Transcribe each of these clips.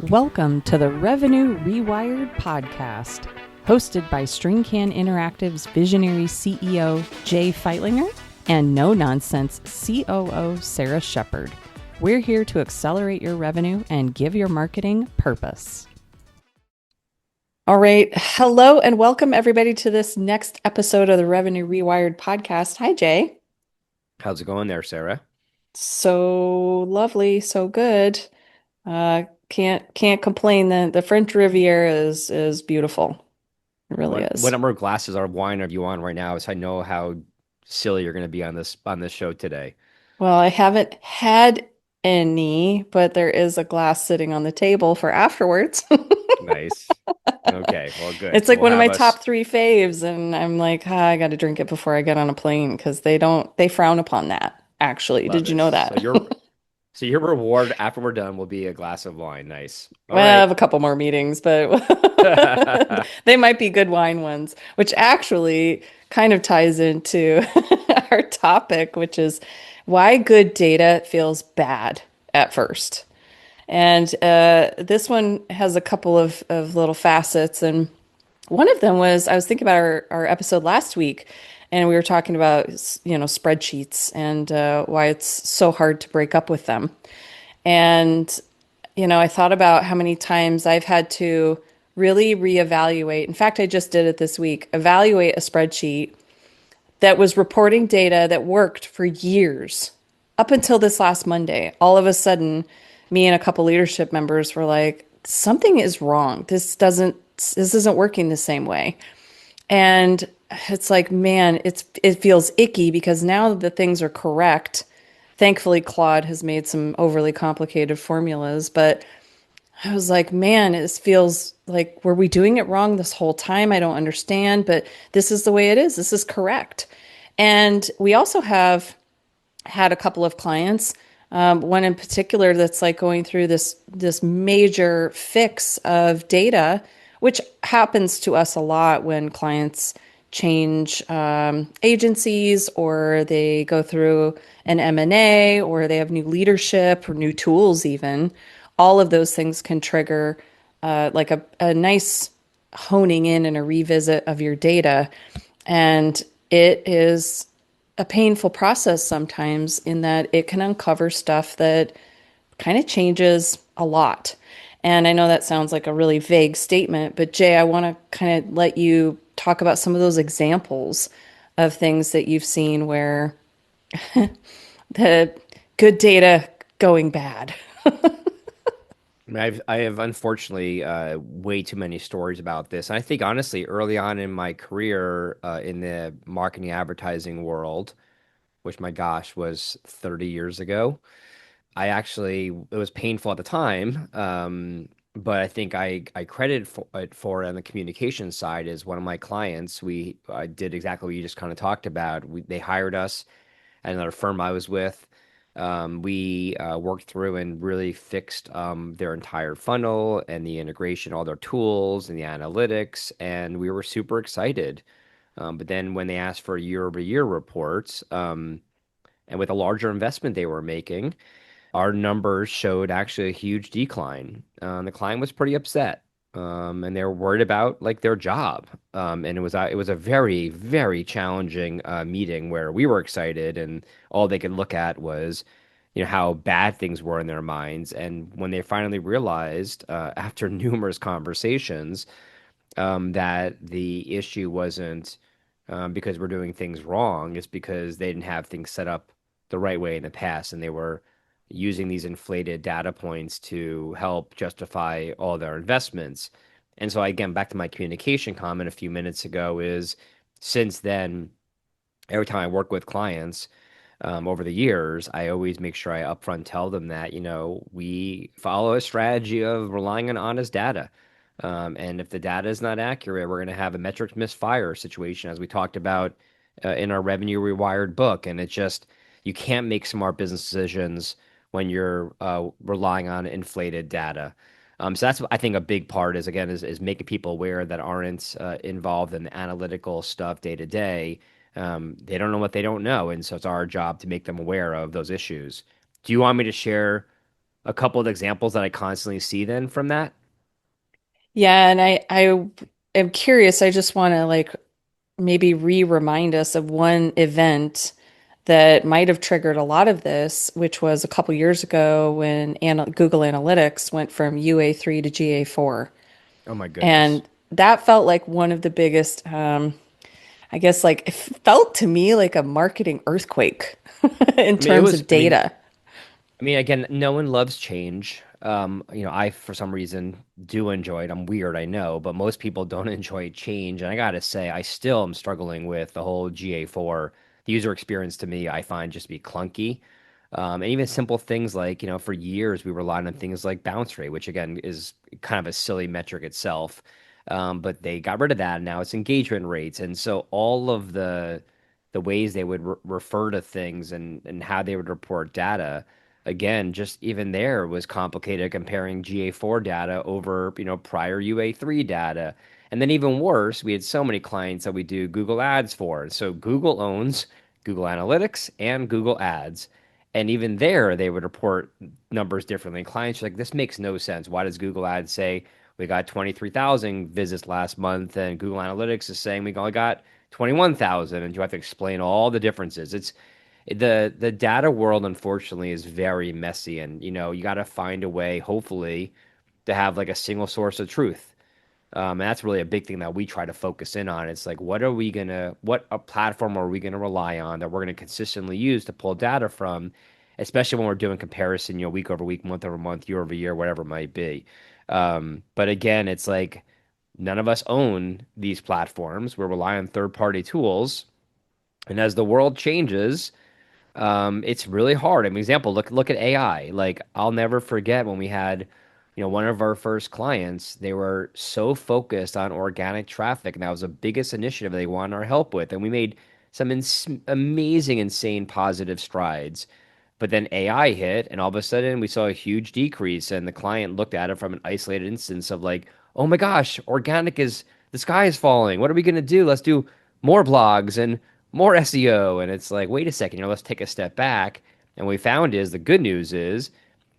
Welcome to the Revenue Rewired podcast, hosted by StringCan Interactive's visionary CEO, Jay Feitlinger, and no-nonsense COO, Sarah Shepard. We're here to accelerate your revenue and give your marketing purpose. All right. Hello and welcome everybody to this next episode of the Revenue Rewired podcast. Hi, Jay. How's it going there, Sarah? So lovely, so good. Can't complain. The French Riviera is beautiful. It really What is. number of glasses of wine are you on right now? So I know how silly you're going to be on this show today. Well, I haven't had any, but there is a glass sitting on the table for afterwards. Nice. Okay, well, good. It's So like we'll one of have my us. top three faves, and I'm like, I got to drink it before I get on a plane because they frown upon that, actually. Love Did you it. know So that? your reward after we're done will be a glass of wine. Nice. All Well, I right. have a couple more meetings, but they might be good wine ones, which actually kind of ties into our topic, which is why good data feels bad at first. And this one has a couple of little facets. And one of them was I was thinking about our episode last week, and we were talking about, spreadsheets and why it's so hard to break up with them. And I thought about how many times I've had to really reevaluate. In fact, I just did it this week, evaluate a spreadsheet that was reporting data that worked for years up until this last Monday. All of a sudden, me and a couple leadership members were like, something is wrong. This isn't working the same way. And it's like, man, it feels icky because now that things are correct, thankfully Claude has made some overly complicated formulas, but I was like, man, it feels like, were we doing it wrong this whole time? I don't understand, but this is the way it is. This is correct. And we also have had a couple of clients, one in particular that's like going through this major fix of data, which happens to us a lot when clients change agencies or they go through an M&A or they have new leadership or new tools even. All of those things can trigger like a nice honing in and a revisit of your data. And it is a painful process sometimes in that it can uncover stuff that kind of changes a lot. And I know that sounds like a really vague statement, but Jay, I want to kind of let you talk about some of those examples of things that you've seen where the good data going bad. I have unfortunately way too many stories about this. And I think honestly, early on in my career in the marketing advertising world, which my gosh was 30 years ago. It was painful at the time, but I think I credited for it on the communication side is one of my clients. I did exactly what you just kind of talked about. They hired us at another firm I was with. We worked through and really fixed their entire funnel and the integration, all their tools and the analytics, and we were super excited. But then when they asked for year-over-year reports, and with a larger investment they were making, our numbers showed actually a huge decline. The client was pretty upset, and they were worried about like their job. And it was a very, very challenging meeting where we were excited, and all they could look at was, how bad things were in their minds. And when they finally realized, after numerous conversations, that the issue wasn't because we're doing things wrong, it's because they didn't have things set up the right way in the past, and they were using these inflated data points to help justify all their investments. And so, again, back to my communication comment a few minutes ago is since then, every time I work with clients over the years, I always make sure I upfront tell them that, we follow a strategy of relying on honest data. And if the data is not accurate, we're going to have a metrics misfire situation, as we talked about in our Revenue Rewired book. And it's just, you can't make smart business decisions when you're relying on inflated data. So that's, I think, a big part is, again, is making people aware that aren't involved in the analytical stuff day to day. They don't know what they don't know. And so it's our job to make them aware of those issues. Do you want me to share a couple of examples that I constantly see then from that. Yeah, and I am curious. I just want to like maybe re-remind us of one event that might have triggered a lot of this, which was a couple years ago when Google Analytics went from UA3 to GA4. Oh my goodness. And that felt like one of the biggest, I guess, like it felt to me like a marketing earthquake in I mean, it terms was, of data. again, no one loves change. I, for some reason, do enjoy it. I'm weird, I know, but most people don't enjoy change. And I gotta say, I still am struggling with the whole GA4. The user experience to me, I find just to be clunky. And even simple things like, for years we relied on things like bounce rate, which again is kind of a silly metric itself. But they got rid of that, and now it's engagement rates. And so all of the ways they would refer to things and how they would report data again, just even there was complicated comparing GA4 data over, prior UA3 data. And then even worse, we had so many clients that we do Google Ads for. So Google owns Google Analytics and Google Ads. And even there, they would report numbers differently. Clients are like, this makes no sense. Why does Google Ads say we got 23,000 visits last month and Google Analytics is saying we only got 21,000? And you have to explain all the differences. It's the data world unfortunately is very messy, and you got to find a way hopefully to have like a single source of truth. And that's really a big thing that we try to focus in on. It's like what a platform are we gonna rely on that we're gonna consistently use to pull data from, especially when we're doing comparison, week over week, month over month, year over year, whatever it might be. But again, it's like none of us own these platforms. We rely on third party tools, and as the world changes, it's really hard. I mean, example, look at AI. Like I'll never forget when we had, one of our first clients, they were so focused on organic traffic, and that was the biggest initiative they wanted our help with. And we made some amazing, insane positive strides. But then AI hit, and all of a sudden we saw a huge decrease, and the client looked at it from an isolated instance of like, oh my gosh, organic is the sky is falling. What are we gonna do? Let's do more blogs and more SEO. And it's like, wait a second, let's take a step back. And what we found is the good news is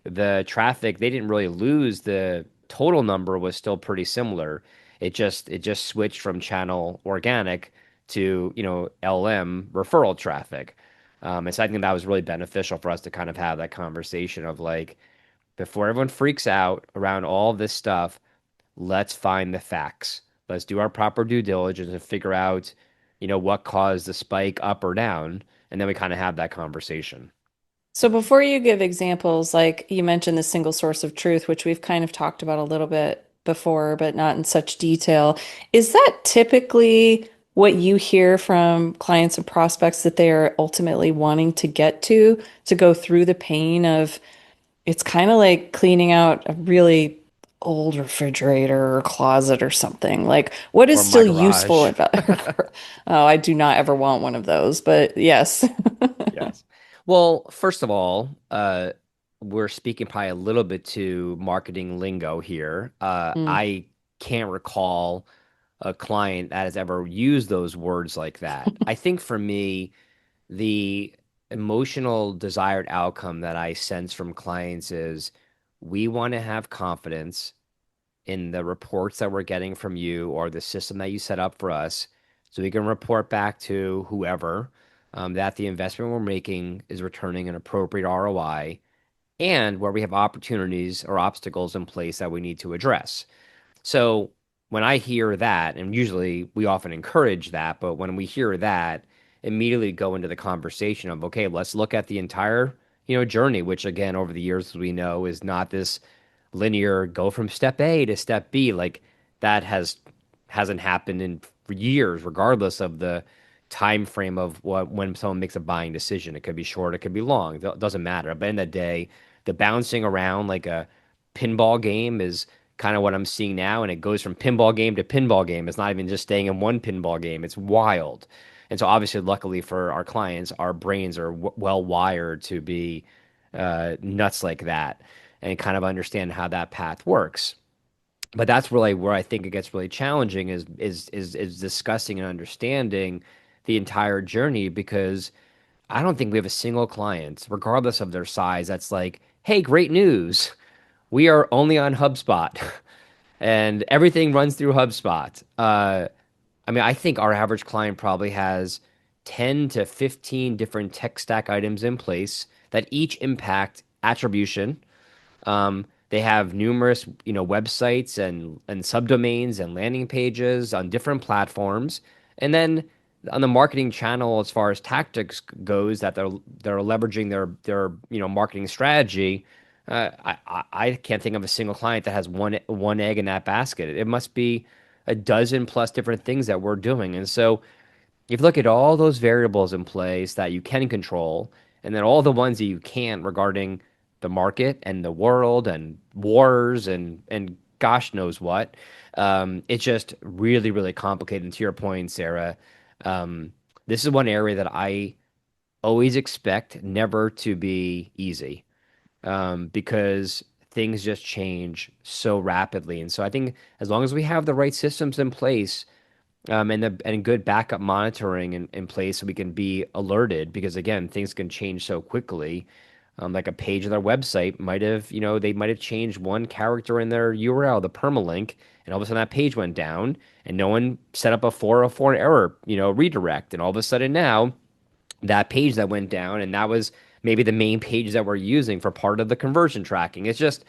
the traffic, they didn't really lose. The total number was still pretty similar. It just switched from channel organic to, LM referral traffic. And so I think that was really beneficial for us to kind of have that conversation of like, before everyone freaks out around all this stuff, let's find the facts. Let's do our proper due diligence and figure out, what caused the spike up or down. And then we kind of have that conversation. So before you give examples, like you mentioned the single source of truth, which we've kind of talked about a little bit before, but not in such detail, is that typically what you hear from clients and prospects that they are ultimately wanting to get to go through the pain of it's kind of like cleaning out a really old refrigerator or closet or something. Like, what is Or my still useful garage. about Oh, I do not ever want one of those, but yes. Yes. Well, first of all, we're speaking probably a little bit to marketing lingo here. Mm. I can't recall a client that has ever used those words like that. I think for me, the emotional desired outcome that I sense from clients is we want to have confidence in the reports that we're getting from you or the system that you set up for us so we can report back to whoever that the investment we're making is returning an appropriate ROI and where we have opportunities or obstacles in place that we need to address. So when I hear that, and usually we often encourage that, but when we hear that, immediately go into the conversation of, okay, let's look at the entire, journey, which again, over the years, as we know, is not this linear go from step A to step B. Like that hasn't happened in for years, regardless of the time frame of when someone makes a buying decision. It could be short, it could be long. It doesn't matter. But in the day, the bouncing around like a pinball game is kind of what I'm seeing now, and it goes from pinball game to pinball game. It's not even just staying in one pinball game. It's wild. And so obviously, luckily for our clients, our brains are well wired to be nuts like that and kind of understand how that path works. But that's really where I think it gets really challenging is discussing and understanding the entire journey because I don't think we have a single client, regardless of their size, that's like hey, great news. We are only on HubSpot and everything runs through HubSpot. I mean, I think our average client probably has 10 to 15 different tech stack items in place that each impact attribution. They have numerous, websites and subdomains and landing pages on different platforms. And then on the marketing channel, as far as tactics goes, that they're leveraging their marketing strategy. I can't think of a single client that has one egg in that basket. It must be a dozen plus different things that we're doing. And so if you look at all those variables in place that you can control, and then all the ones that you can't regarding the market and the world and wars and gosh knows what, it's just really, really complicated. And to your point, Sarah, um, this is one area that I always expect never to be easy, because things just change so rapidly. And so I think as long as we have the right systems in place, and good backup monitoring in place so we can be alerted because again things can change so quickly. Like a page on their website might have, they might have changed one character in their URL, the permalink, and all of a sudden that page went down and no one set up a 404 error, redirect, and all of a sudden now that page that went down and that was maybe the main page that we're using for part of the conversion tracking. It's just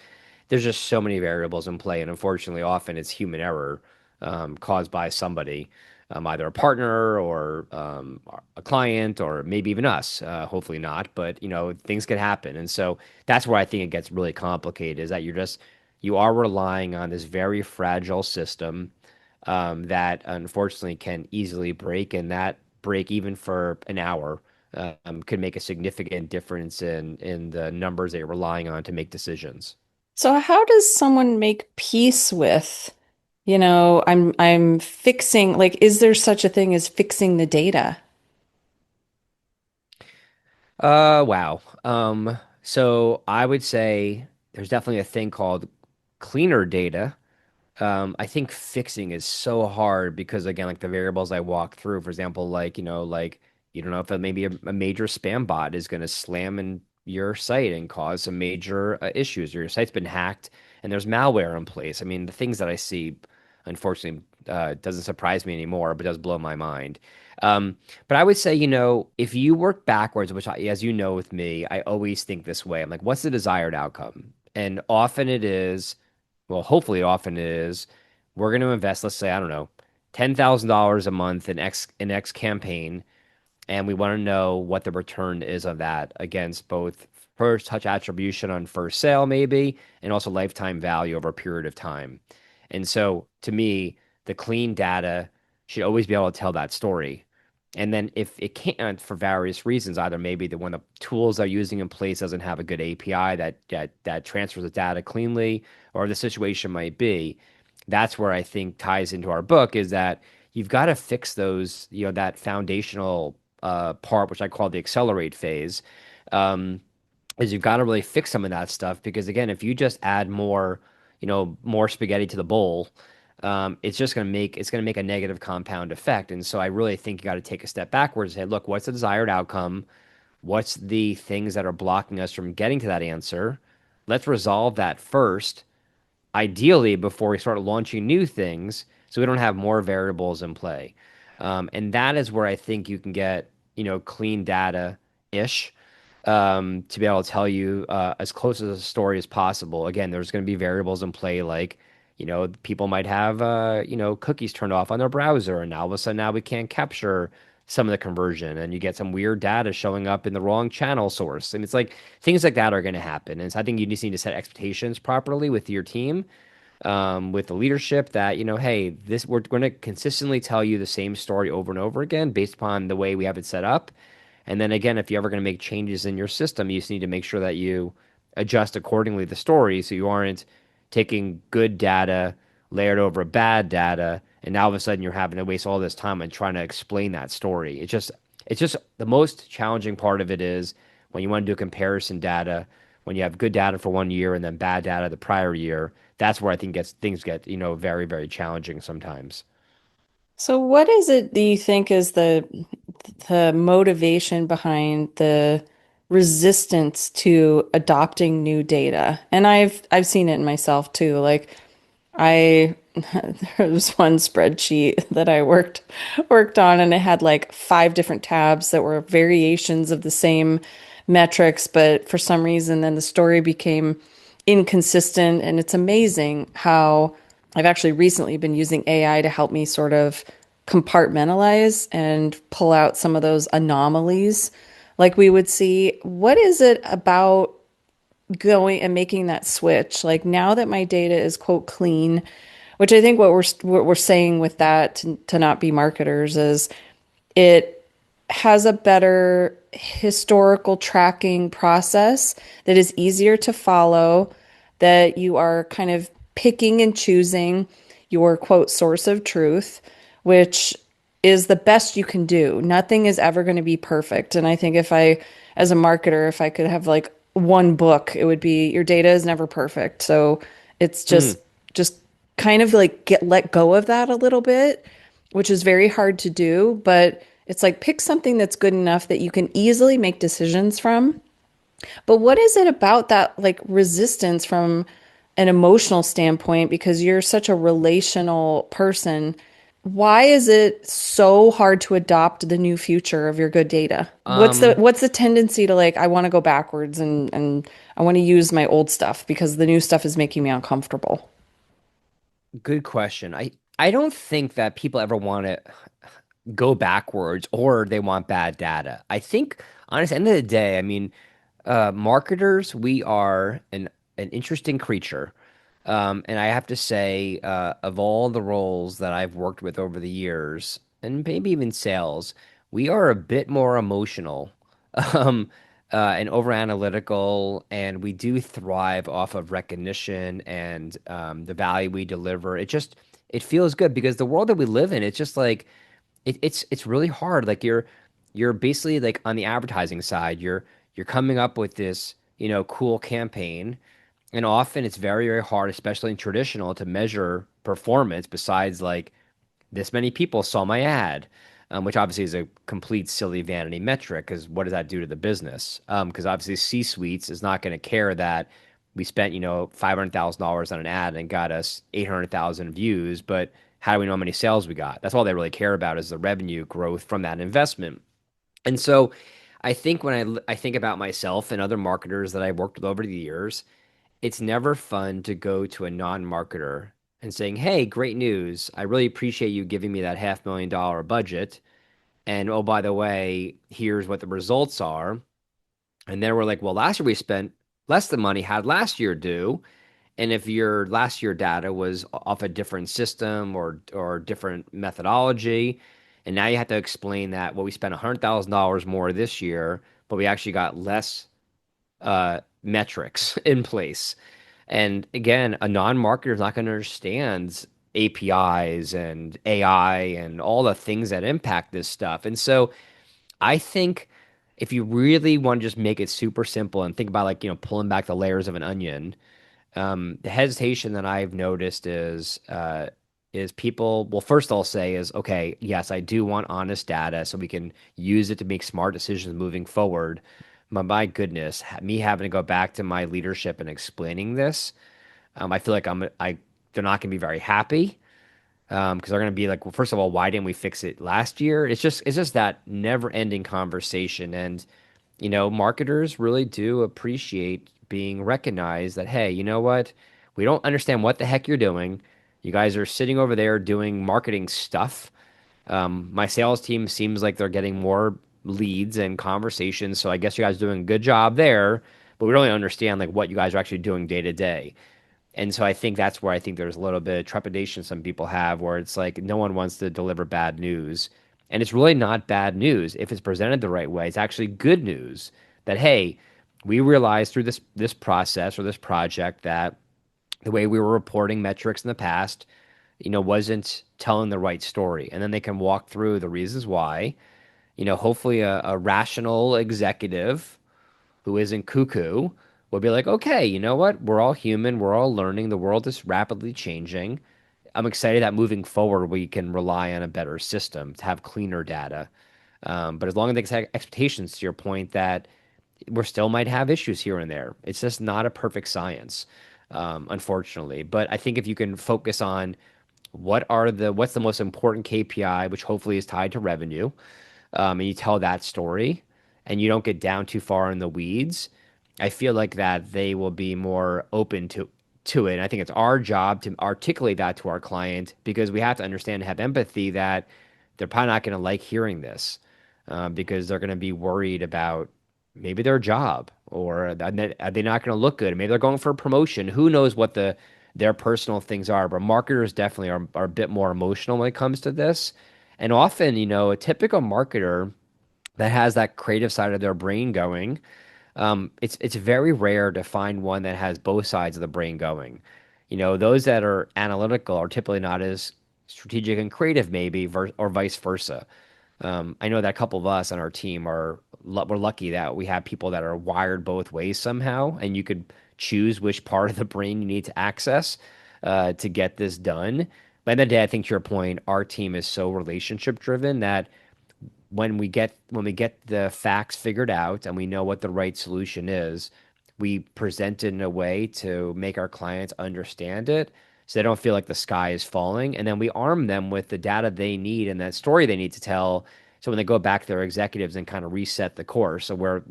there's just so many variables in play, and unfortunately, often it's human error caused by somebody, either a partner or a client, or maybe even us. Hopefully not, but things can happen, and so that's where I think it gets really complicated. Is that you are relying on this very fragile system that unfortunately can easily break, and that break even for an hour could make a significant difference in the numbers they're relying on to make decisions. So how does someone make peace with, I'm fixing, like, is there such a thing as fixing the data? Wow. So I would say there's definitely a thing called cleaner data. I think fixing is so hard because again, like the variables I walk through, for example, like you don't know if maybe a major spam bot is going to slam in your site and cause some major issues, or your site's been hacked and there's malware in place. I mean, the things that I see, unfortunately, doesn't surprise me anymore, but does blow my mind. But I would say, if you work backwards, which as you know with me, I always think this way. I'm like, what's the desired outcome? And often it is, well, hopefully often it is, we're going to invest, let's say, I don't know, $10,000 a month in X campaign, and we want to know what the return is of that against both first touch attribution on first sale, maybe, and also lifetime value over a period of time. And so to me, the clean data should always be able to tell that story. And then if it can't for various reasons, either maybe the one of the tools they're using in place doesn't have a good API that transfers the data cleanly, or the situation might be, that's where I think ties into our book is that you've got to fix those, that foundational part, which I call the accelerate phase, um, is you've got to really fix some of that stuff because again, if you just add more spaghetti to the bowl, it's going to make a negative compound effect. And so I really think you got to take a step backwards and say, look, what's the desired outcome? What's the things that are blocking us from getting to that answer? Let's resolve that first, ideally before we start launching new things, so we don't have more variables in play. And that is where I think you can get, clean data-ish, to be able to tell you as close as a story as possible. Again, there's going to be variables in play like, people might have, cookies turned off on their browser, and now all of a sudden now we can't capture some of the conversion, and you get some weird data showing up in the wrong channel source. And it's like things like that are going to happen. And so I think you just need to set expectations properly with your team, with the leadership that, hey, this we're going to consistently tell you the same story over and over again based upon the way we have it set up. And then again, if you're ever going to make changes in your system, you just need to make sure that you adjust accordingly the story so you aren't taking good data layered over bad data, and now all of a sudden you're having to waste all this time on trying to explain that story. It's just the most challenging part of it is when you want to do comparison data, when you have good data for one year and then bad data the prior year, that's where I think things get, very, very challenging sometimes. So what is it do you think is the motivation behind the resistance to adopting new data. And I've seen it in myself too. Like I there was one spreadsheet that I worked on and it had like five different tabs that were variations of the same metrics, but for some reason then the story became inconsistent. And it's amazing how I've actually recently been using AI to help me sort of compartmentalize and pull out some of those anomalies like we would see. What is it about going and making that switch? Like now that my data is quote clean, which I think what we're saying with that to not be marketers is it has a better historical tracking process that is easier to follow, that you are kind of picking and choosing your quote source of truth, which is the best you can do. Nothing is ever going to be perfect. And I think if I, as a marketer, if I could have like one book, it would be your data is never perfect. So it's Mm. just kind of like get let go of that a little bit, which is very hard to do, but it's like pick something that's good enough that you can easily make decisions from. But what is it about that like resistance from an emotional standpoint because you're such a relational person? Why is it so hard to adopt the new future of your good data? Um, What's the tendency to like I want to go backwards and I want to use my old stuff because the new stuff is making me uncomfortable? Good question. I don't think that people ever want to go backwards or they want bad data. I think, honestly, at the end of the day, I mean, marketers, we are an interesting creature. And I have to say, of all the roles that I've worked with over the years, and maybe even sales, we are a bit more emotional, um, and over analytical, and we do thrive off of recognition and the value we deliver. It feels good because the world that we live in, it's just like it's really hard. Like you're basically like on the advertising side, you're coming up with this, cool campaign, and often it's very, very hard, especially in traditional, to measure performance besides like this many people saw my ad, which obviously is a complete silly vanity metric because what does that do to the business? Because obviously C-suites is not going to care that we spent, $500,000 on an ad and got us 800,000 views, but how do we know how many sales we got? That's all they really care about is the revenue growth from that investment. And so I think when I think about myself and other marketers that I've worked with over the years, it's never fun to go to a non-marketer and saying, "Hey, great news. I really appreciate you giving me that $500,000 budget. And oh, by the way, here's what the results are." And then we're like, "Well, last year we spent less than money. How'd last year do?" And if your last year data was off a different system or different methodology, and now you have to explain that, well, we spent $100,000 more this year, but we actually got less metrics in place. And again, a non-marketer is not going to understand APIs and AI and all the things that impact this stuff. And so I think if you really want to just make it super simple and think about like, pulling back the layers of an onion, the hesitation that I've noticed is people, well, first they'll say is, okay, yes, I do want honest data so we can use it to make smart decisions moving forward. But my goodness, me having to go back to my leadership and explaining this, I feel like they're not going to be very happy because they're going to be like, well, first of all, why didn't we fix it last year? It's just that never-ending conversation, and marketers really do appreciate being recognized that, hey, you know what? We don't understand what the heck you're doing. You guys are sitting over there doing marketing stuff. My sales team seems like they're getting more leads and conversations, so I guess you guys are doing a good job there, but we don't really understand like what you guys are actually doing day to day. And so I think that's where I think there's a little bit of trepidation some people have, where it's like no one wants to deliver bad news. And it's really not bad news if it's presented the right way. It's actually good news that, hey, we realized through this process or this project that the way we were reporting metrics in the past, wasn't telling the right story. And then they can walk through the reasons why. Hopefully a rational executive who isn't cuckoo will be like, okay, you know what? We're all human. We're all learning. The world is rapidly changing. I'm excited that moving forward, we can rely on a better system to have cleaner data. But as long as they set expectations, to your point, that we still might have issues here and there. It's just not a perfect science, unfortunately. But I think if you can focus on what's the most important KPI, which hopefully is tied to revenue, and you tell that story, and you don't get down too far in the weeds, I feel like that they will be more open to it. And I think it's our job to articulate that to our client because we have to understand and have empathy that they're probably not going to like hearing this because they're going to be worried about maybe their job or are they not going to look good? Maybe they're going for a promotion. Who knows what their personal things are? But marketers definitely are a bit more emotional when it comes to this. And often, a typical marketer that has that creative side of their brain going, it's very rare to find one that has both sides of the brain going. Those that are analytical are typically not as strategic and creative, maybe, or vice versa. I know that a couple of us on our team we're lucky that we have people that are wired both ways somehow, and you could choose which part of the brain you need to access to get this done. But at the end of the day, I think to your point, our team is so relationship driven that when we get the facts figured out and we know what the right solution is, we present it in a way to make our clients understand it so they don't feel like the sky is falling. And then we arm them with the data they need and that story they need to tell. So when they go back to their executives and kind of reset the course of where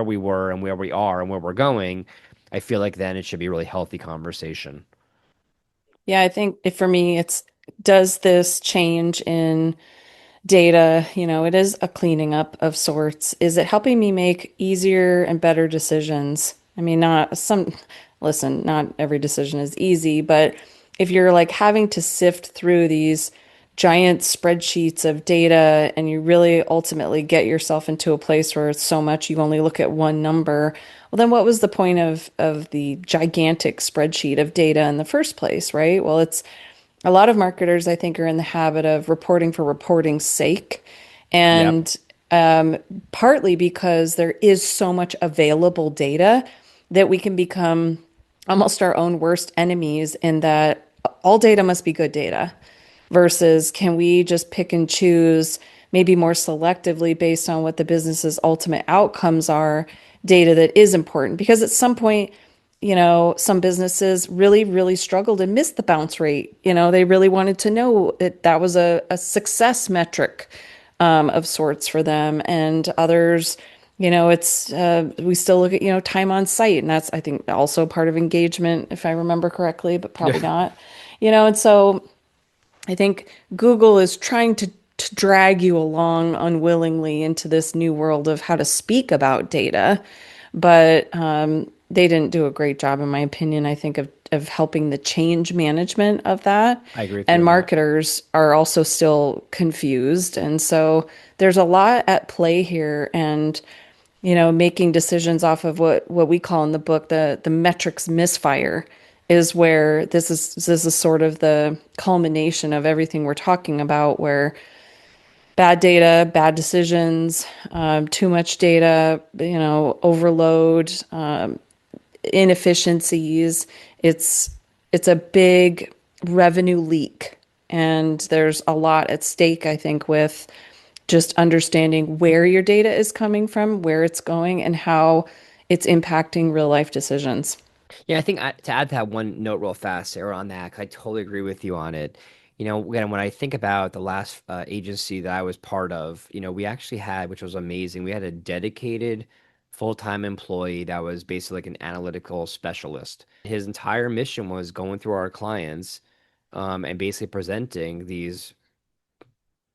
we were and where we are and where we're going, I feel like then it should be a really healthy conversation. Yeah, I think for me, it's does this change in data, it is a cleaning up of sorts. Is it helping me make easier and better decisions? I mean, listen, not every decision is easy, but if you're like having to sift through these giant spreadsheets of data and you really ultimately get yourself into a place where it's so much you only look at one number, well, then what was the point of the gigantic spreadsheet of data in the first place, right? Well, it's a lot of marketers, I think, are in the habit of reporting for reporting's sake. Yep. And partly because there is so much available data that we can become almost our own worst enemies in that all data must be good data versus can we just pick and choose maybe more selectively based on what the business's ultimate outcomes are, data that is important. Because at some point, some businesses really, really struggled and missed the bounce rate. They really wanted to know that that was a success metric of sorts for them. And others, it's we still look at, time on site. And that's, I think, also part of engagement, if I remember correctly, but probably not. And so I think Google is trying to drag you along unwillingly into this new world of how to speak about data, but they didn't do a great job, in my opinion, I think, of helping the change management of that. I agree with you And on that. marketers are also still confused. And so there's a lot at play here. And making decisions off of what we call in the book the metrics misfire is where this is sort of the culmination of everything we're talking about, where bad data, bad decisions, too much data, overload, inefficiencies. It's it's a big revenue leak, and there's a lot at stake, I think, with just understanding where your data is coming from, where it's going, and how it's impacting real life decisions. Yeah, I think to add that one note real fast, Sarah, on that, 'cause I totally agree with you on it. Again, when I think about the last agency that I was part of, we actually had, which was amazing, we had a dedicated full-time employee that was basically like an analytical specialist. His entire mission was going through our clients and basically presenting these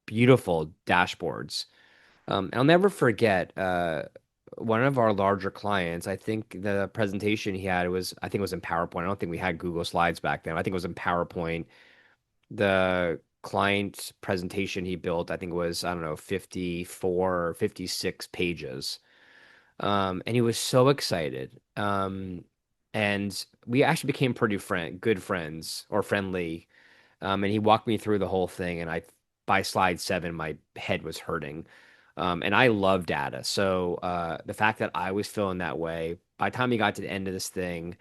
beautiful dashboards. I'll never forget one of our larger clients. I think the presentation he had I think it was in PowerPoint. I don't think we had Google Slides back then. I think it was in PowerPoint. The client presentation he built, I think it was, I don't know, 54 or 56 pages. And he was so excited. And we actually became pretty good friends or friendly. And he walked me through the whole thing, and by slide 7, my head was hurting. And I love data. So the fact that I was feeling that way, by the time he got to the end of this thing,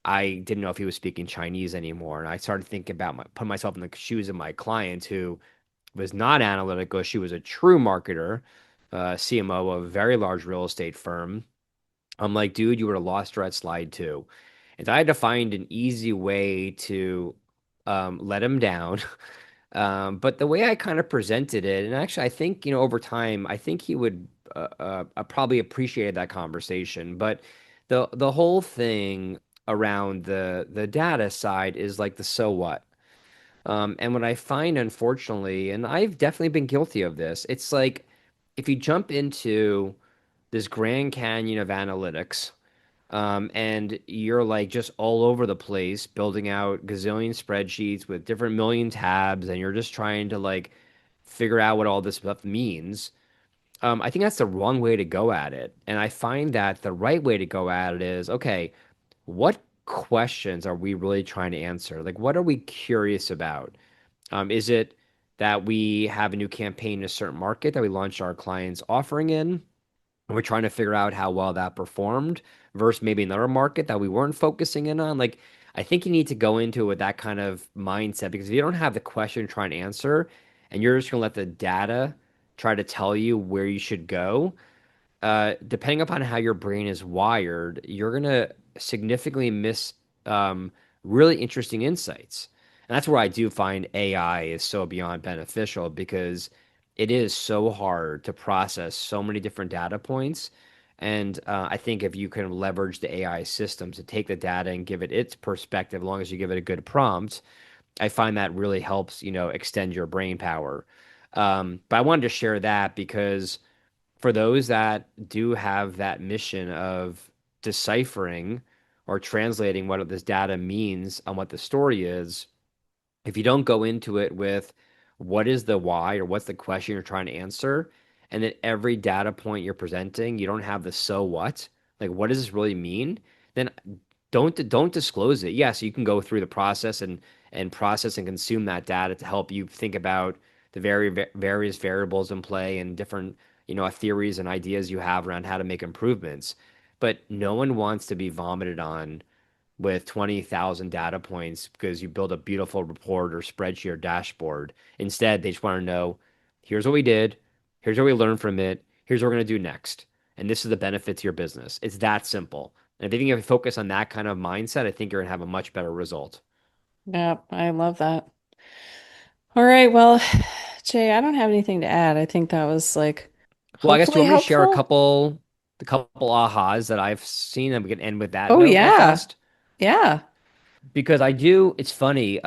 I didn't know if he was speaking Chinese anymore. And I started thinking about putting myself in the shoes of my client who was not analytical. She was a true marketer, CMO of a very large real estate firm. I'm like, dude, you would have lost her at slide two. And I had to find an easy way to let him down. But the way I kind of presented it, and actually, I think, over time, I think he would probably appreciate that conversation. But the whole thing around the data side is like the so what. And what I find, unfortunately, and I've definitely been guilty of this, it's like if you jump into this Grand Canyon of analytics, and you're like just all over the place building out gazillion spreadsheets with different million tabs, and you're just trying to like figure out what all this stuff means. I think that's the wrong way to go at it. And I find that the right way to go at it is, okay, what questions are we really trying to answer? Like, what are we curious about? Is it that we have a new campaign in a certain market that we launched our clients offering in? And we're trying to figure out how well that performed versus maybe another market that we weren't focusing in on. Like, I think you need to go into it with that kind of mindset because if you don't have the question you're trying to answer and you're just going to let the data try to tell you where you should go, depending upon how your brain is wired, you're going to significantly miss really interesting insights. And that's where I do find AI is so beyond beneficial because it is so hard to process so many different data points. And I think if you can leverage the AI systems to take the data and give it its perspective, as long as you give it a good prompt, I find that really helps, extend your brain power. But I wanted to share that because for those that do have that mission of deciphering or translating what this data means on what the story is, if you don't go into it with what is the why or what's the question you're trying to answer, and then every data point you're presenting, you don't have the so what, like what does this really mean? Then don't disclose it. Yes, you can go through the process and process and consume that data to help you think about the various variables in play and different, theories and ideas you have around how to make improvements. But no one wants to be vomited on with 20,000 data points because you build a beautiful report or spreadsheet or dashboard. Instead, they just want to know, here's what we did, here's what we learned from it, here's what we're going to do next. And this is the benefit to your business. It's that simple. And if you focus on that kind of mindset, I think you're going to have a much better result. Yeah, I love that. All right, well, Jay, I don't have anything to add. I think that was like Well, I guess do you hopefully want me to share helpful. the couple ahas that I've seen, and we can end with that Oh note real yeah. fast? Yeah. Because I do, it's funny,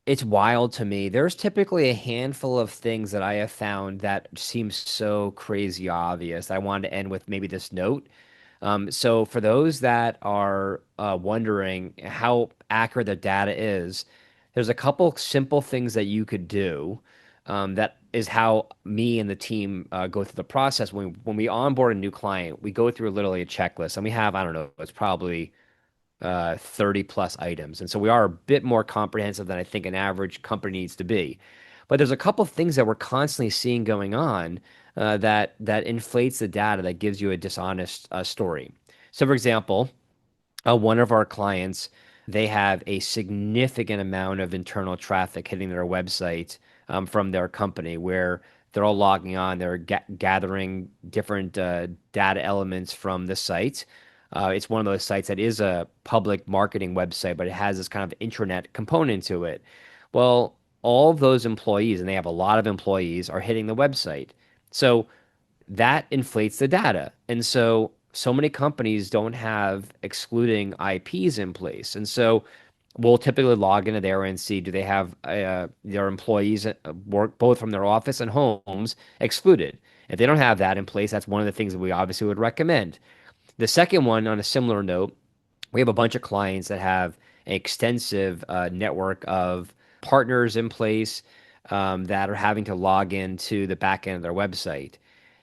it's wild to me. There's typically a handful of things that I have found that seem so crazy obvious. I wanted to end with maybe this note. So for those that are wondering how accurate the data is, there's a couple simple things that you could do. That is how me and the team go through the process. When we onboard a new client, we go through literally a checklist, and we have, I don't know, it's probably 30 plus items. And so we are a bit more comprehensive than I think an average company needs to be. But there's a couple things that we're constantly seeing going on that inflates the data that gives you a dishonest story. So, for example, one of our clients, they have a significant amount of internal traffic hitting their website from their company where they're all logging on, they're gathering different data elements from the site. It's one of those sites that is a public marketing website, but it has this kind of intranet component to it. Well, all of those employees, and they have a lot of employees, are hitting the website. So that inflates the data. And so many companies don't have excluding IPs in place. And so we'll typically log into there and see do they have their employees work both from their office and homes excluded. If they don't have that in place, that's one of the things that we obviously would recommend. The second one, on a similar note, we have a bunch of clients that have an extensive network of partners in place that are having to log into the back end of their website.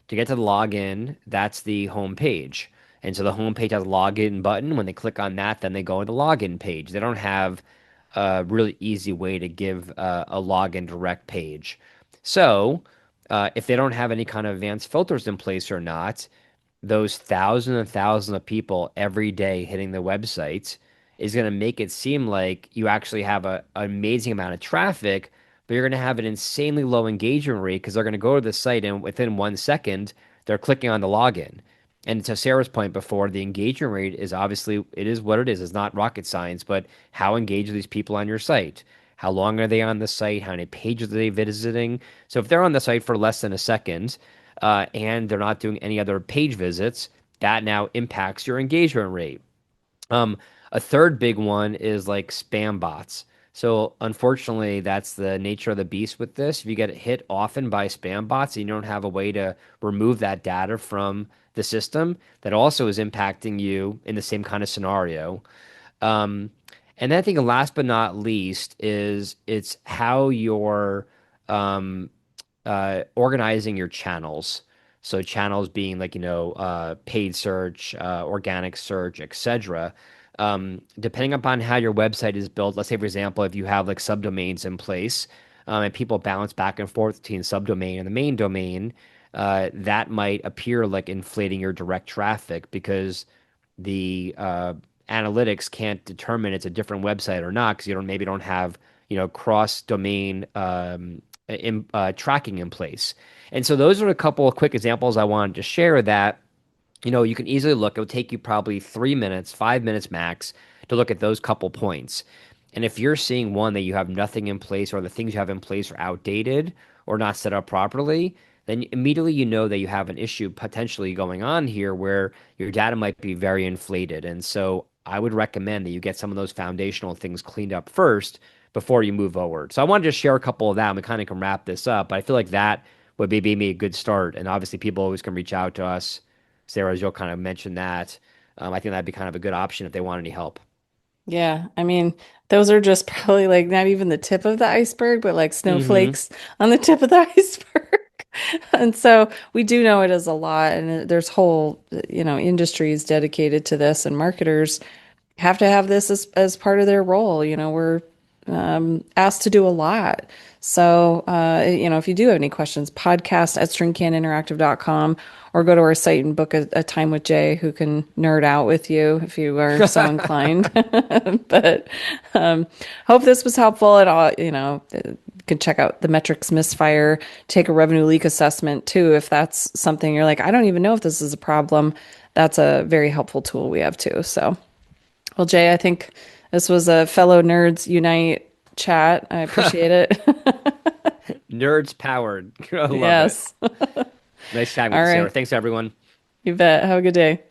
To get to the login, that's the home page. And so the home page has a login button. When they click on that, then they go to the login page. They don't have a really easy way to give a login direct page. So if they don't have any kind of advanced filters in place or not, those thousands and thousands of people every day hitting the website is going to make it seem like you actually have an amazing amount of traffic, but you're going to have an insanely low engagement rate because they're going to go to the site and within 1 second, they're clicking on the login. And to Sarah's point before, the engagement rate is obviously, it is what it is. It's not rocket science, but how engaged are these people on your site? How long are they on the site? How many pages are they visiting? So if they're on the site for less than a second, and they're not doing any other page visits, that now impacts your engagement rate. Um, a third big one is like spam bots. So unfortunately, that's the nature of the beast with this. If you get hit often by spam bots and you don't have a way to remove that data from the system, that also is impacting you in the same kind of scenario. Um, and then I think last but not least is it's how you're um, organizing your channels. So channels being like, paid search, organic search, etc. Depending upon how your website is built, let's say, for example, if you have like subdomains in place, and people bounce back and forth between subdomain and the main domain, that might appear like inflating your direct traffic because the analytics can't determine it's a different website or not because you maybe don't have cross domain tracking in place. And so those are a couple of quick examples I wanted to share that you can easily look. It'll take you probably 3 minutes, 5 minutes max to look at those couple points. And if you're seeing one that you have nothing in place or the things you have in place are outdated or not set up properly, then immediately you know that you have an issue potentially going on here where your data might be very inflated. And so I would recommend that you get some of those foundational things cleaned up first before you move forward. So I wanted to share a couple of that and we kind of can wrap this up. But I feel like that would be a good start. And obviously people always can reach out to us. Sarah, as you'll kind of mention that. I think that'd be kind of a good option if they want any help. Yeah, I mean, those are just probably like not even the tip of the iceberg, but like Hmm. snowflakes on the tip of the iceberg. And so we do know it is a lot, and there's whole, industries dedicated to this, and marketers have to have this as part of their role. We're asked to do a lot. So, if you do have any questions, podcast at stringcaninteractive.com or go to our site and book a time with Jay who can nerd out with you if you are so inclined. But hope this was helpful and all, you can check out the Metrics Misfire, take a revenue leak assessment too. If that's something you're like, I don't even know if this is a problem. That's a very helpful tool we have too. So, well, Jay, I think this was a fellow nerds unite chat. I appreciate it. Nerds powered. I love it. Yes. Nice chatting with All you, Sarah. right. Thanks, everyone. You bet. Have a good day.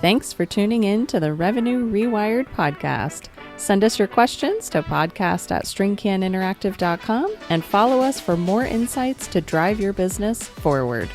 Thanks for tuning in to the Revenue Rewired podcast. Send us your questions to podcast at stringcaninteractive.com and follow us for more insights to drive your business forward.